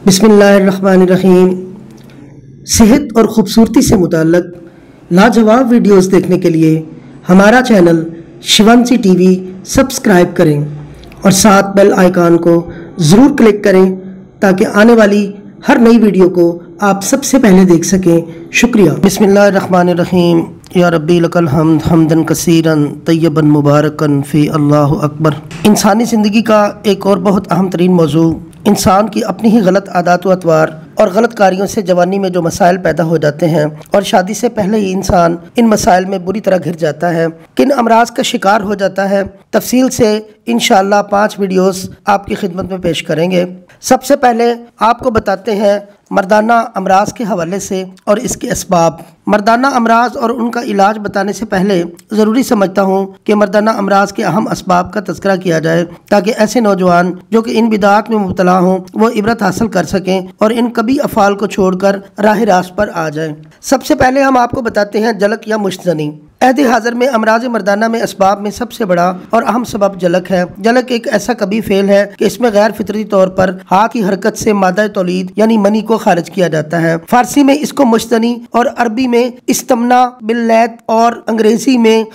बिस्मिल्लाहिर्रहमानिर्रहीम। सेहत और ख़ूबसूरती से मुताल्लक़ लाजवाब वीडियोस देखने के लिए हमारा चैनल शिवंसी टीवी सब्सक्राइब करें और साथ बेल आइकॉन को ज़रूर क्लिक करें ताकि आने वाली हर नई वीडियो को आप सबसे पहले देख सकें। शुक्रिया। बिस्मिल्लाहिर्रहमानिर्रहीम। या रब्बी लकल हम्द हम्दन कसीरन तय्यबन मुबारकन फ़ी अल्लाहु अकबर। इंसानी ज़िंदगी का एक और बहुत अहम तरीन मौजू इंसान की अपनी ही गलत आदत व अतवार और गलत कारियों से जवानी में जो मसाइल पैदा हो जाते हैं और शादी से पहले ही इंसान इन मसाइल में बुरी तरह घिर जाता है, किन अमराज का शिकार हो जाता है, तफसील से इंशाअल्लाह 5 वीडियोस आपकी खिदमत में पेश करेंगे। सबसे पहले आपको बताते हैं मर्दाना अमराज के हवाले से और इसके असबाब। मर्दाना अमराज और उनका इलाज बताने से पहले ज़रूरी समझता हूँ कि मर्दाना अमराज के अहम असबाब का तज़किरा किया जाए ताकि ऐसे नौजवान जो कि इन बिदात में मुब्तला हों वो इबरत हासिल कर सकें और इन कभी अफ़ाल को छोड़कर राह रास्त पर आ जाएं। सबसे पहले हम आपको बताते हैं जलक या मुश्तज़नी। अहद हाज़िर में अमराज मर्दाना में असबाब में सबसे बड़ा और अहम सबब जलक है। जलक एक ऐसा कभी फेल है कि इसमें गैर फितरी तौर पर हाथ की हरकत से मादा तौलीद यानी मनी को खारिज किया जाता है। फारसी में इसको मुश्तनी और अरबी में इस्तमना बिल्लैत और अंग्रेजी में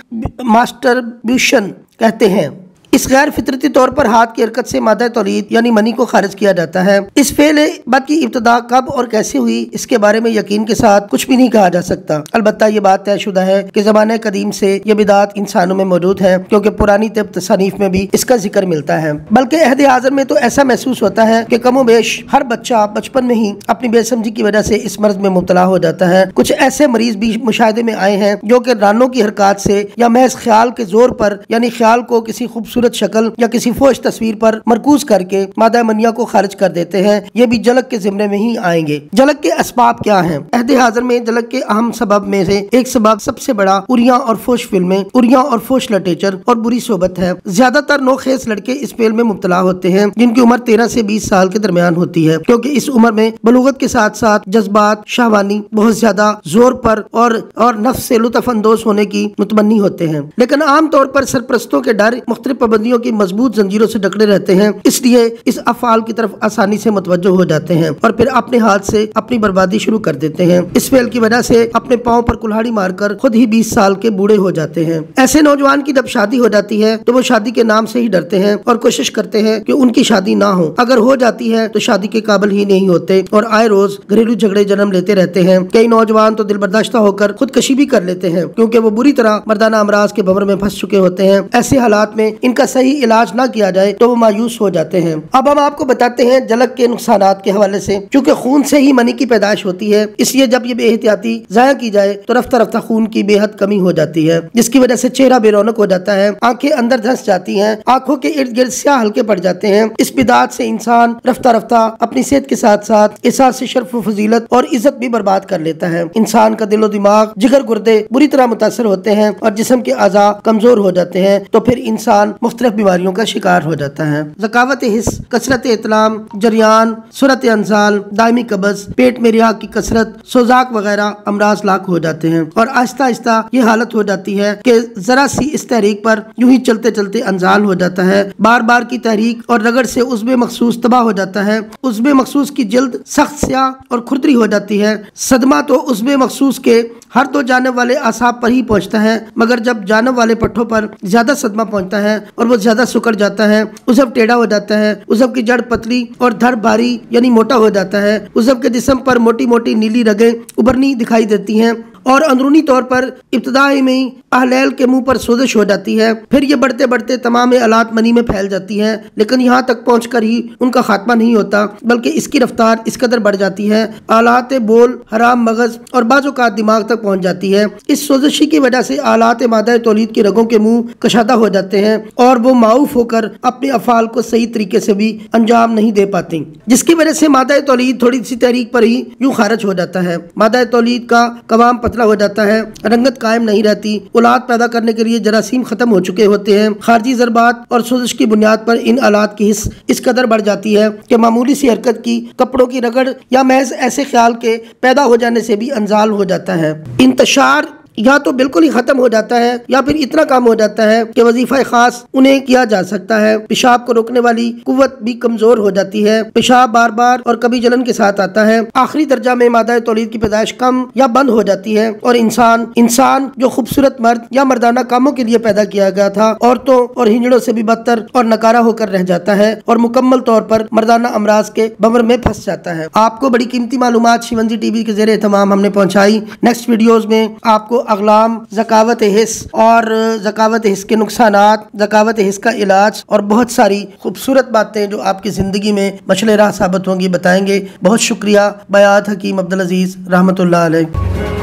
मास्टरब्यूशन कहते हैं। इस गैर फितरती तौर पर हाथ की हरकत से मादा तौलीद यानी मनी को खारिज किया जाता है। इस फेल बद की इब्तदा कब और कैसे हुई इसके बारे में यकीन के साथ कुछ भी नहीं कहा जा सकता। अलबत्ता ये बात तयशुदा है कि ज़माने कदीम से ये बिदात इंसानों में मौजूद है क्योंकि पुरानी तिब तसानीफ में भी इसका जिक्र मिलता है। बल्कि अहद हाज़िर में तो ऐसा महसूस होता है कि कमो बेश हर बच्चा बचपन में ही अपनी बेसमझी की वजह से इस मर्ज में मुब्तला हो जाता है। कुछ ऐसे मरीज भी मुशाहिदे में आए हैं जो कि रानों की हरकत से या महज ख्याल के जोर पर यानी ख्याल को किसी खूबसूरत शक्ल या किसी फोश तस्वीर पर मरकूज करके मादा मनिया को खारिज कर देते हैं। ये भी जलक के जिम्मे में ही आएंगे। जलक के असबाब क्या हैं? अहद हाज़िर में जलक के अहम सबब में से एक सबब सबसे बड़ा उरिया और फोश फिल्में, उरिया और फोश लिटरेचर और बुरी सोबत है। ज्यादातर नौखेज लड़के इस फेल में मुब्तला होते हैं जिनकी उम्र 13 से 20 साल के दरमियान होती है क्योंकि इस उम्र में बलूगत के साथ साथ जज्बात शाहवानी बहुत ज्यादा जोर पर और नफ्स से लुत्फ अंदोज होने की मुतमन्नी होते हैं। लेकिन आमतौर पर सरपरस्तों के डर मुख्तलिफ पाबंदियों की मजबूत जंजीरों से जकड़े रहते हैं, इसलिए इस अफाल की तरफ आसानी से मुतवज्जो हो जाते हैं और फिर अपने हाथ से अपनी बर्बादी शुरू कर देते हैं। इस फेल की वजह से अपने पाँव पर कुल्हाड़ी मारकर खुद ही 20 साल के बूढ़े हो जाते हैं। ऐसे नौजवान की जब शादी हो जाती है तो वो शादी के नाम से ही डरते हैं और कोशिश करते हैं कि उनकी शादी ना हो। अगर हो जाती है तो शादी के काबिल ही नहीं होते और आए रोज घरेलू झगड़े जन्म लेते रहते हैं। कई नौजवान तो दिल बर्दाश्त होकर खुदकशी भी कर लेते हैं क्योंकि वो बुरी तरह मर्दाना अमराज के भंवर में फंस चुके होते हैं। ऐसे हालात में इनका सही इलाज ना किया जाए तो वो मायूस हो जाते हैं। अब हम आपको बताते हैं जलक के नुकसानात के हवाले से। क्योंकि खून से ही मनी की पैदाइश होती है, इसलिए जब ये बेहतियाती जाया की जाए तो रफ्ता रफ्ता खून की बेहद कमी हो जाती है जिसकी वजह से चेहरा बेरौनक हो जाता है, आंखें अंदर धंस जाती हैं, आंखों के इर्द गिर्द स्याह हल्के पड़ जाते हैं। इस बिदात से इंसान रफ्ता रफ्ता अपनी सेहत के साथ साथ एहसास शर्फ फजीलत और इज्जत भी बर्बाद कर लेता है। इंसान का दिलो दिमाग जिगर गुर्दे बुरी तरह मुतासर होते हैं और जिस्म के अज़ा कमजोर हो जाते हैं तो फिर इंसान मुख्तलिफ बीमारियों का शिकार हो जाता है। ज़कावत हिस्स, कसरत इतलाम, जरियान, सूरत अंजाल, दायमी कब्ज़, पेट में रिहा की कसरत, सोजाक वगैरह अमराज लाक हो जाते हैं और आहिस्ता आहिस्ता ये हालत हो जाती है कि जरा सी इस तहरीक पर यूं ही चलते चलते अंजाल हो जाता है। बार बार की तहरीक और रगड़ से उज़्वे मखसूस तबाह हो जाता है। उज़्वे मखसूस की जल्द सख्त स्याह और खुरदरी हो जाती है। सदमा तो उज़्वे मखसूस के हर 2 जानब वाले आसाब पर ही पहुंचता है, मगर जब जानब वाले पट्टों पर ज्यादा सदमा पहुंचता है और वो ज्यादा सुकड़ जाता है, उज़व टेढ़ा हो जाता है, उज़व की जड़ पतली और धड़ भारी यानी मोटा हो जाता है। उज़व के जिस्म पर मोटी मोटी नीली रगें उभरनी दिखाई देती हैं और अंदरूनी तौर पर इब्तदाई में ही अहलैल के मुंह पर सोजिश हो जाती है। फिर ये बढ़ते बढ़ते तमाम आलात मनी में फैल जाती है, लेकिन यहाँ तक पहुँचकर ही उनका खात्मा नहीं होता बल्कि इसकी रफ्तार इस कदर बढ़ जाती है आलात बोल, हराम मगज और बाजों का दिमाग तक पहुँच जाती है। इस सोजिशी की वजह से आलात मादा तौलीद की रगों के मुंह कशादा हो जाते हैं और वो माऊफ होकर अपने अफाल को सही तरीके से भी अंजाम नहीं दे पाती, जिसकी वजह से मादा तौलीद थोड़ी सी तहरीक पर ही यूं खारिज हो जाता है। मादा तौलीद का कवाम पतला हो जाता है, रंगत कायम नहीं रहती, औलाद पैदा करने के लिए जरासीम खत्म हो चुके होते हैं। खारजी ज़रबात और सोजिश की बुनियाद पर इन आलात की हिस्स इस कदर बढ़ जाती है कि मामूली सी हरकत की, कपड़ों की रगड़ या महज ऐसे ख्याल के पैदा हो जाने से भी अंजाल हो जाता है। इंतशार या तो बिल्कुल ही खत्म हो जाता है या फिर इतना कम हो जाता है कि वजीफा खास उन्हें किया जा सकता है। पेशाब को रोकने वाली कुव्वत भी कमजोर हो जाती है। पेशाब बार बार और कभी जलन के साथ आता है। आखिरी दर्जा में मादा तौलीद की पैदाइश कम या बंद हो जाती है और इंसान जो खूबसूरत मर्द या मर्दाना कामों के लिए पैदा किया गया था, औरतों और हिजड़ों से भी बदतर और नकारा होकर रह जाता है और मुकम्मल तौर पर मर्दाना अमराज के भंवर में फंस जाता है। आपको बड़ी कीमती मालूमात शिवंजी टीवी के ज़रिए तमाम हमने पहुंचाई। नेक्स्ट वीडियोस में आपको अगलाम, ज़कावत हिस्स और ज़कावत हिस्स के नुकसानात, ज़कावत हिस्स का इलाज और बहुत सारी खूबसूरत बातें जो आपकी ज़िंदगी में मशले राह साबित होंगी बताएंगे। बहुत शुक्रिया। बयात हकीम अब्दुल अजीज़ रहमतुल्लाह अलैह।